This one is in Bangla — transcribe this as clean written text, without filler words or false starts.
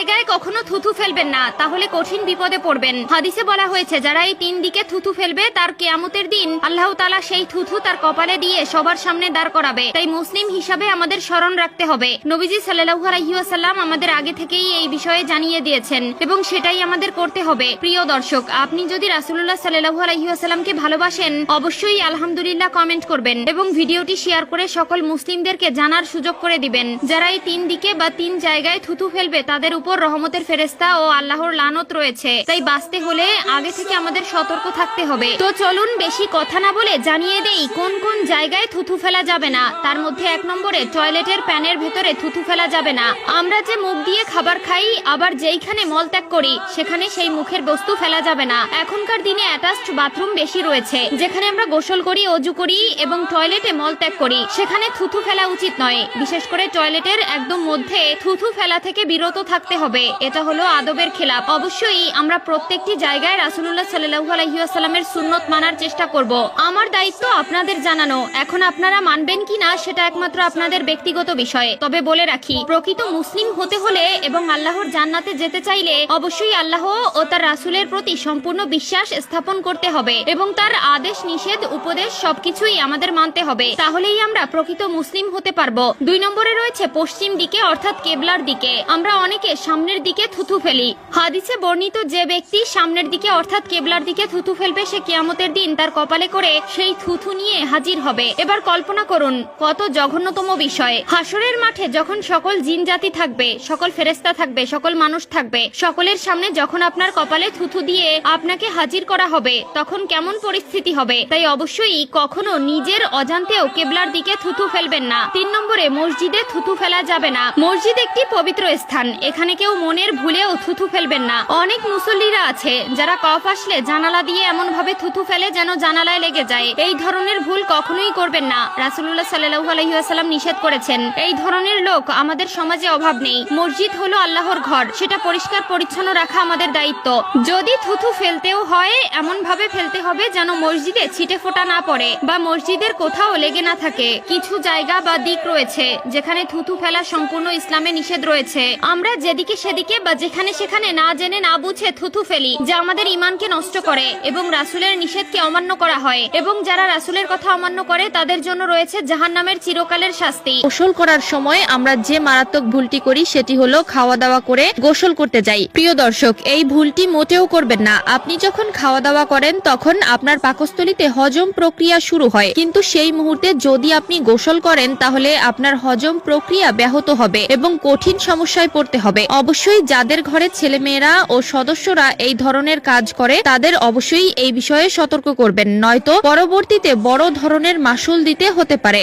জায়গায় কখনো থুথু ফেলবেন না, তাহলে কঠিন বিপদে পড়বেন। হাদিসে বলা হয়েছে যারা এই 3 দিকে থুথু ফেলবে তার কিয়ামতের দিন আল্লাহ তাআলা সেই থুথু তার কপালে দিয়ে সবার সামনে দাঁড় করাবে। তাই মুসলিম হিসাবে আমাদের স্মরণ রাখতে হবে। নবীজি সাল্লাল্লাহু আলাইহি ওয়াসাল্লাম আমাদের আগে থেকেই এই বিষয়ে জানিয়ে দিয়েছেন এবং সেটাই আমাদের করতে হবে। প্রিয় দর্শক, আপনি যদি রাসূলুল্লাহ সাল্লাল্লাহু আলাইহি ওয়াসাল্লামকে ভালোবাসেন অবশ্যই আলহামদুলিল্লাহ কমেন্ট করবেন এবং ভিডিওটি শেয়ার করে সকল মুসলিমদেরকে জানার সুযোগ করে দিবেন। যারা এই 3 দিকে বা 3 জায়গায় থুথু ফেলবে তাদের উপর রহমতের ফেরেশতা ও আল্লাহর লানত রয়েছে। তাই বাঁচতে হলে আগে থেকে আমাদের সতর্ক থাকতে হবে। তো চলুন বেশি কথা না বলে জানিয়ে দেই কোন কোন জায়গায় থুথু ফেলা যাবে না। তার মধ্যে 1 নম্বরে টয়লেটের প্যানের ভেতরে থুথু ফেলা যাবে না। আমরা যে মুখ দিয়ে খাবার খাই আবার যেইখানে মলত্যাগ করি সেখানে সেই মুখের বস্তু ফেলা যাবে না। এখনকার দিনে অ্যাটাচড বাথরুম বেশি রয়েছে, যেখানে আমরা গোসল করি, অজু করি এবং টয়লেটে মলত্যাগ করি, সেখানে থুথু ফেলা উচিত নয়। বিশেষ করে টয়লেটের একদম মধ্যে থুথু ফেলা থেকে বিরত থাকতে হবে। এটা হলো আদবের খেলাপ। অবশ্যই আমরা প্রত্যেকটি জায়গায় রাসূলুল্লাহ সাল্লাল্লাহু আলাইহি ওয়াসাল্লামের সুন্নত মানার চেষ্টা করব। আমার দায়িত্ব আপনাদের জানানো। এখন আপনারা মানবেন কিনা সেটা একমাত্র আপনাদের ব্যক্তিগত বিষয়। তবে বলে রাখি, প্রকৃত মুসলিম হতে হলে এবং আল্লাহর জান্নাতে যেতে চাইলে অবশ্যই আল্লাহ ও তার রাসূলের প্রতি সম্পূর্ণ বিশ্বাস স্থাপন করতে হবে এবং তার আদেশ নিষেধ উপদেশ সবকিছুই আমাদের মানতে হবে। তাহলেই আমরা প্রকৃত মুসলিম হতে পারবো। 2 নম্বরে রয়েছে পশ্চিম দিকে অর্থাৎ কেবলার দিকে। আমরা অনেকে সামনের দিকে থুথু ফেলি। হাদিসে বর্ণিত যে ব্যক্তি সামনের দিকে অর্থাৎ কেবলার দিকে থুথু ফেলবে সে কিয়ামতের দিন তার কপালে করে সেই থুথু নিয়ে হাজির হবে। এবার কল্পনা করুন কত জঘন্যতম বিষয়। হাসরের মাঠে যখন সকল জিন জাতি থাকবে, সকল ফেরেশতা থাকবে, সকল মানুষ থাকবে, সকলের সামনে যখন আপনার কপালে থুথু দিয়ে আপনাকে হাজির করা হবে তখন কেমন পরিস্থিতি হবে। তাই অবশ্যই কখনো নিজের অজান্তেও কেবলার দিকে থুথু ফেলবেন না। 3 নম্বরে মসজিদে থুথু ফেলা যাবে না। মসজিদ একটি পবিত্র স্থান, এখানে কেউ মনের ভুলেও থুথু ফেলবেন না। অনেক মুসল্লিরা আছে যারা কফ আসলে জানালা দিয়ে এমন ভাবে থুথু ফেলে যেন জানালায় লেগে যায়। এই ধরনের ভুল কখনোই করবেন না। রাসূলুল্লাহ সাল্লাল্লাহু আলাইহি ওয়াসাল্লাম নিষেধ করেছেন। এই ধরনের লোক আমাদের সমাজে অভাব নেই। মসজিদ হলো আল্লাহর ঘর, সেটা পরিষ্কার পরিচ্ছন্ন রাখা আমাদের দায়িত্ব। যদি থুথু ফেলতেও হয় এমন ভাবে ফেলতে হবে যেন মসজিদে ছিটে ফোঁটা না পড়ে বা মসজিদের কোথাও লেগে না থাকে। কিছু জায়গা বা দিক রয়েছে যেখানে থুথু ফেলা সম্পূর্ণ ইসলামে নিষেধ রয়েছে। আমরা যেদিকে সেদিকে বা যেখানে সেখানে না জেনে না বুঝে থুথু ফেলি, যা আমাদের ঈমানকে নষ্ট করে এবং রাসূলের নিষেধকে অমান্য করা হয়। এবং যারা রাসূলের কথা অমান্য করে তাদের জন্য রয়েছে জাহান্নামের চিরকালের শাস্তি। গোসল করার সময় আমরা যে মারাত্মক ভুলটি করি সেটি হলো খাওয়া দাওয়া করে গোসল করতে যাই। প্রিয় দর্শক, এই ভুলটি মোটেও করবেন না। আপনি যখন খাওয়া দাওয়া করেন তখন আপনার পাকস্থলীতে হজম প্রক্রিয়া শুরু হয়, কিন্তু সেই মুহূর্তে যদি আপনি গোসল করেন তাহলে আপনার হজম প্রক্রিয়া ব্যাহত হবে এবং কঠিন সমস্যায় পড়তে হবে। অবশ্যই যাদের ঘরে ছেলেমেয়েরা ও সদস্যরা এই ধরনের কাজ করে তাদের অবশ্যই এই বিষয়ে সতর্ক করবেন, নয়তো পরবর্তীতে বড় ধরনের মাসুল দিতে হতে পারে।